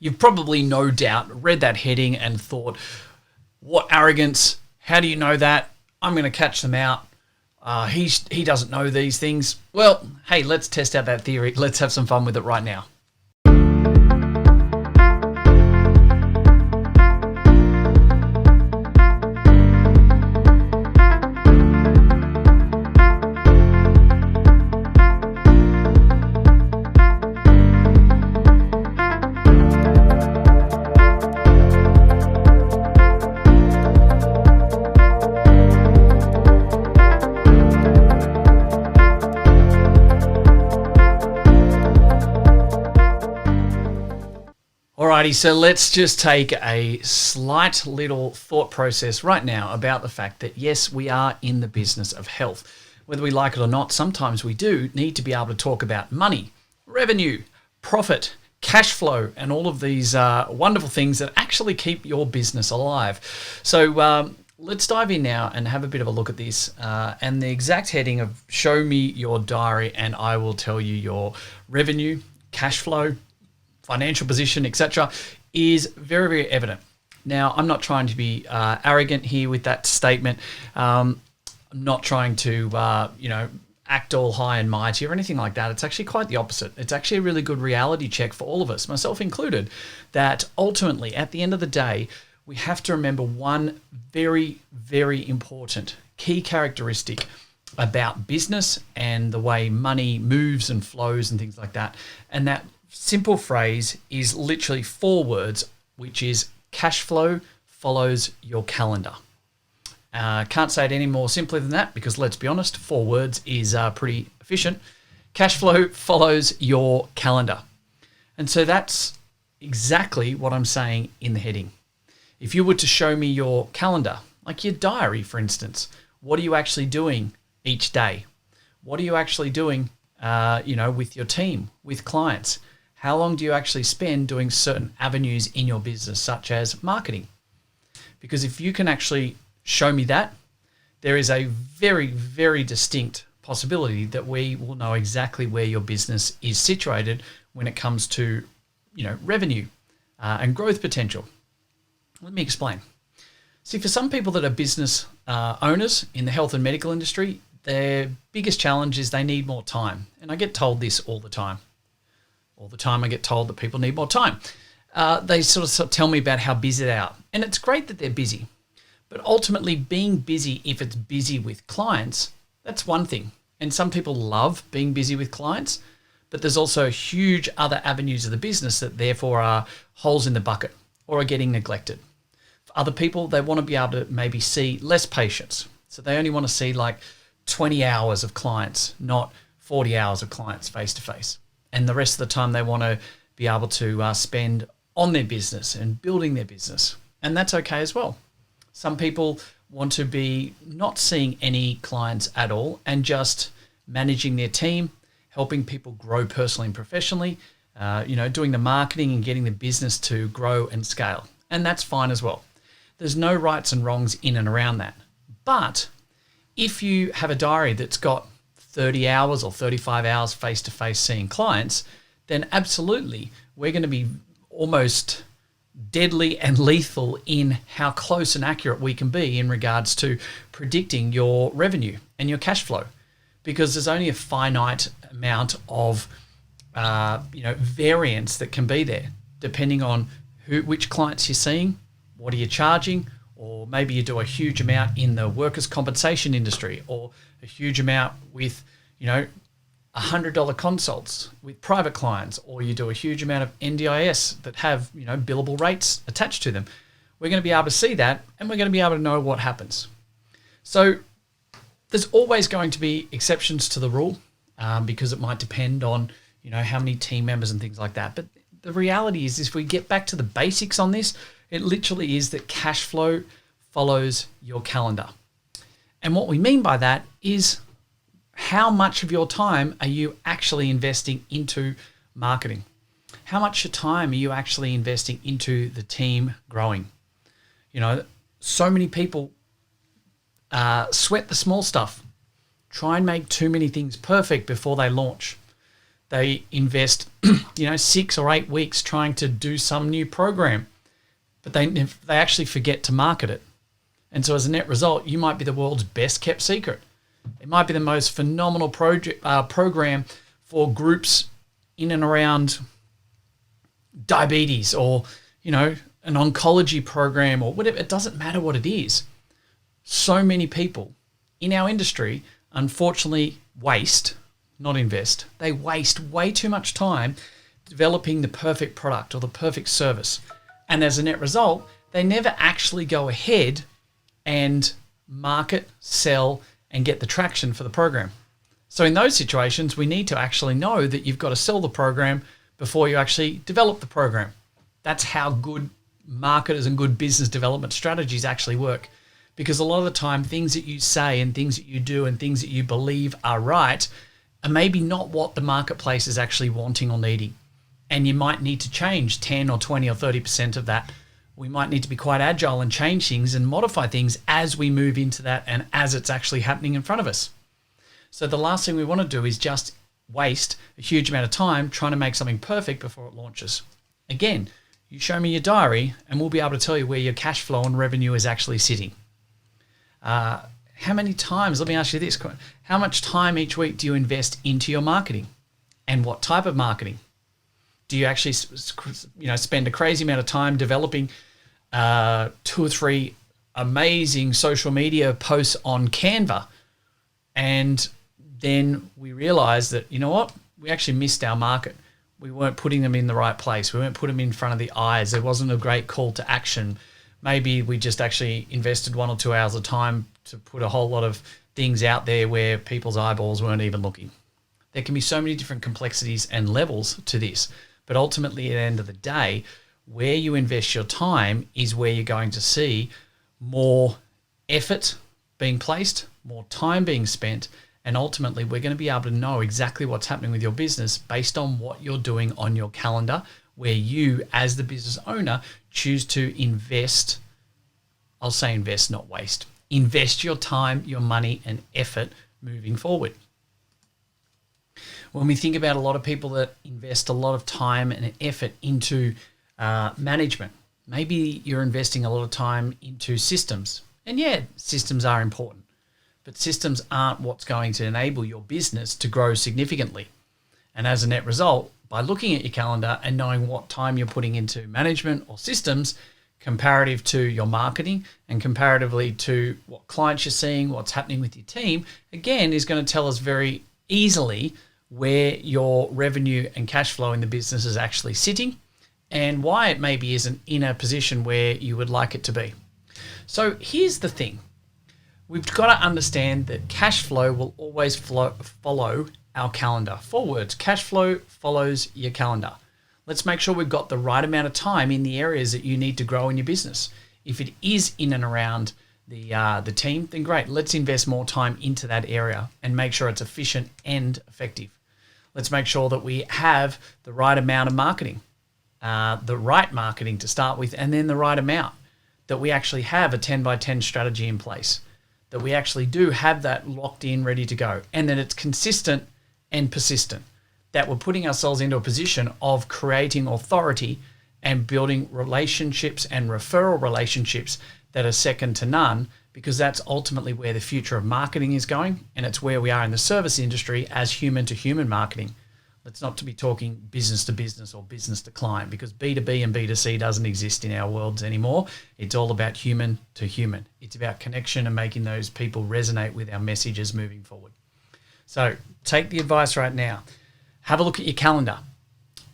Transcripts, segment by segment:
You've probably no doubt read that heading and thought, what arrogance, how do you know that? I'm going to catch them out. He doesn't know these things. Well, hey, let's test out that theory. Let's have some fun with it right now. Alrighty, so let's just take a slight little thought process right now about the fact that yes, we are in the business of health. Whether we like it or not, sometimes we do need to be able to talk about money, revenue, profit, cash flow, and all of these wonderful things that actually keep your business alive. So let's dive in now and have a bit of a look at this and the exact heading of show me your diary and I will tell you your revenue, cash flow, financial position, etc., is very, very evident. Now, I'm not trying to be arrogant here with that statement. I'm not trying to, act all high and mighty or anything like that. It's actually quite the opposite. It's actually a really good reality check for all of us, myself included, that ultimately, at the end of the day, we have to remember one very, very important key characteristic about business and the way money moves and flows and things like that. And that simple phrase is literally 4 words, which is cash flow follows your calendar. Can't say it any more simply than that because let's be honest, 4 words is pretty efficient. Cash flow follows your calendar. And so that's exactly what I'm saying in the heading. If you were to show me your calendar, like your diary, for instance, what are you actually doing each day? What are you actually doing, with your team, with clients? How long do you actually spend doing certain avenues in your business, such as marketing? Because if you can actually show me that, there is a very, very distinct possibility that we will know exactly where your business is situated when it comes to, revenue and growth potential. Let me explain. See, for some people that are business owners in the health and medical industry, their biggest challenge is they need more time. And I get told this all the time. All the time I get told that people need more time. They sort of tell me about how busy they are. And it's great that they're busy. But ultimately being busy, if it's busy with clients, that's one thing. And some people love being busy with clients, but there's also huge other avenues of the business that therefore are holes in the bucket or are getting neglected. For other people, they want to be able to maybe see less patients. So they only want to see like 20 hours of clients, not 40 hours of clients face to face. And the rest of the time they want to be able to spend on their business and building their business. And that's okay as well. Some people want to be not seeing any clients at all and just managing their team, helping people grow personally and professionally, doing the marketing and getting the business to grow and scale. And that's fine as well. There's no rights and wrongs in and around that. But if you have a diary that's got 30 hours or 35 hours face-to-face seeing clients, then absolutely we're going to be almost deadly and lethal in how close and accurate we can be in regards to predicting your revenue and your cash flow, because there's only a finite amount of variance that can be there depending on which clients you're seeing, what are you charging, or maybe you do a huge amount in the workers' compensation industry or a huge amount with, $100 consults with private clients, or you do a huge amount of NDIS that have, billable rates attached to them. We're going to be able to see that and we're going to be able to know what happens. So there's always going to be exceptions to the rule because it might depend on, how many team members and things like that. But the reality is, if we get back to the basics on this, it literally is that cash flow follows your calendar. And what we mean by that is how much of your time are you actually investing into marketing? How much time are you actually investing into the team growing? So many people sweat the small stuff, try and make too many things perfect before they launch. They invest, 6 or 8 weeks trying to do some new program, but they actually forget to market it. And so as a net result, you might be the world's best kept secret. It might be the most phenomenal program for groups in and around diabetes, or, an oncology program, or whatever. It doesn't matter what it is. So many people in our industry, unfortunately, waste, not invest. They waste way too much time developing the perfect product or the perfect service. And as a net result, they never actually go ahead and market, sell, and get the traction for the program. So in those situations, we need to actually know that you've got to sell the program before you actually develop the program. That's how good marketers and good business development strategies actually work. Because a lot of the time, things that you say and things that you do and things that you believe are right are maybe not what the marketplace is actually wanting or needing. And you might need to change 10 or 20 or 30% of that. We might need to be quite agile and change things and modify things as we move into that and as it's actually happening in front of us. So the last thing we want to do is just waste a huge amount of time trying to make something perfect before it launches. Again, you show me your diary and we'll be able to tell you where your cash flow and revenue is actually sitting. How many times, let me ask you this, how much time each week do you invest into your marketing? And what type of marketing? Do you actually spend a crazy amount of time developing 2 or 3 amazing social media posts on Canva, and then we realize that, we actually missed our market. We weren't putting them in the right place. We weren't putting them in front of the eyes. There wasn't a great call to action. Maybe we just actually invested 1 or 2 hours of time to put a whole lot of things out there where people's eyeballs weren't even looking. There can be so many different complexities and levels to this. But ultimately, at the end of the day, where you invest your time is where you're going to see more effort being placed, more time being spent, and ultimately we're going to be able to know exactly what's happening with your business based on what you're doing on your calendar, where you, as the business owner, choose to invest. I'll say invest, not waste. Invest your time, your money, and effort moving forward. When we think about a lot of people that invest a lot of time and effort into management, maybe you're investing a lot of time into systems. And yeah, systems are important, but systems aren't what's going to enable your business to grow significantly. And as a net result, by looking at your calendar and knowing what time you're putting into management or systems, comparative to your marketing and comparatively to what clients you're seeing, what's happening with your team, again, is going to tell us very easily where your revenue and cash flow in the business is actually sitting and why it maybe isn't in a position where you would like it to be. So here's the thing. We've got to understand that cash flow will always follow our calendar. 4 words, cash flow follows your calendar. Let's make sure we've got the right amount of time in the areas that you need to grow in your business. If it is in and around the team, then great. Let's invest more time into that area and make sure it's efficient and effective. Let's make sure that we have the right amount of marketing, the right marketing to start with, and then the right amount, that we actually have a 10 by 10 strategy in place, that we actually do have that locked in, ready to go, and that it's consistent and persistent, that we're putting ourselves into a position of creating authority and building relationships and referral relationships that are second to none, because that's ultimately where the future of marketing is going, and it's where we are in the service industry as human to human marketing. Let's not to be talking business to business or business to client, because B2B and B2C doesn't exist in our worlds anymore. It's all about human to human. It's about connection and making those people resonate with our messages moving forward. So take the advice right now. Have a look at your calendar.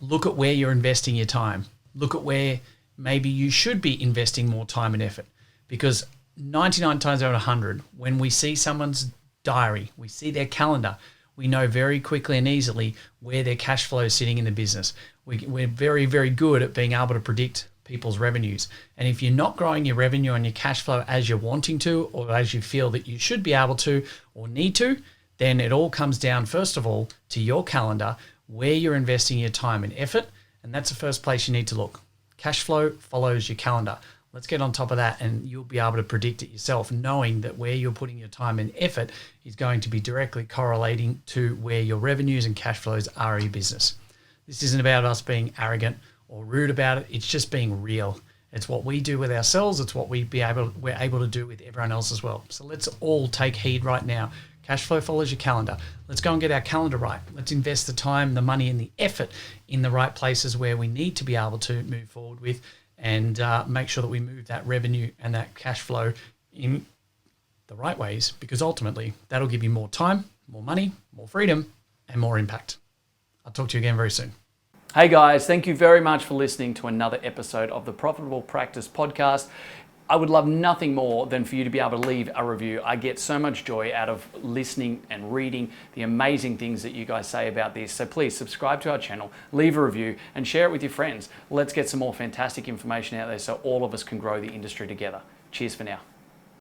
Look at where you're investing your time. Look at where maybe you should be investing more time and effort, because 99 times out of 100, when we see someone's diary, we see their calendar, we know very quickly and easily where their cash flow is sitting in the business. We're very, very good at being able to predict people's revenues. And if you're not growing your revenue and your cash flow as you're wanting to, or as you feel that you should be able to or need to, then it all comes down, first of all, to your calendar, where you're investing your time and effort. And that's the first place you need to look. Cash flow follows your calendar. Let's get on top of that, and you'll be able to predict it yourself, knowing that where you're putting your time and effort is going to be directly correlating to where your revenues and cash flows are in your business. This isn't about us being arrogant or rude about it. It's just being real. It's what we do with ourselves. It's what we're able to do with everyone else as well. So let's all take heed right now. Cash flow follows your calendar. Let's go and get our calendar right. Let's invest the time, the money, and the effort in the right places where we need to be able to move forward with, and make sure that we move that revenue and that cash flow in the right ways, because ultimately that'll give you more time, more money, more freedom, and more impact. I'll talk to you again very soon. Hey guys, thank you very much for listening to another episode of the Profitable Practice Podcast. I would love nothing more than for you to be able to leave a review. I get so much joy out of listening and reading the amazing things that you guys say about this. So please subscribe to our channel, leave a review, and share it with your friends. Let's get some more fantastic information out there so all of us can grow the industry together. Cheers for now.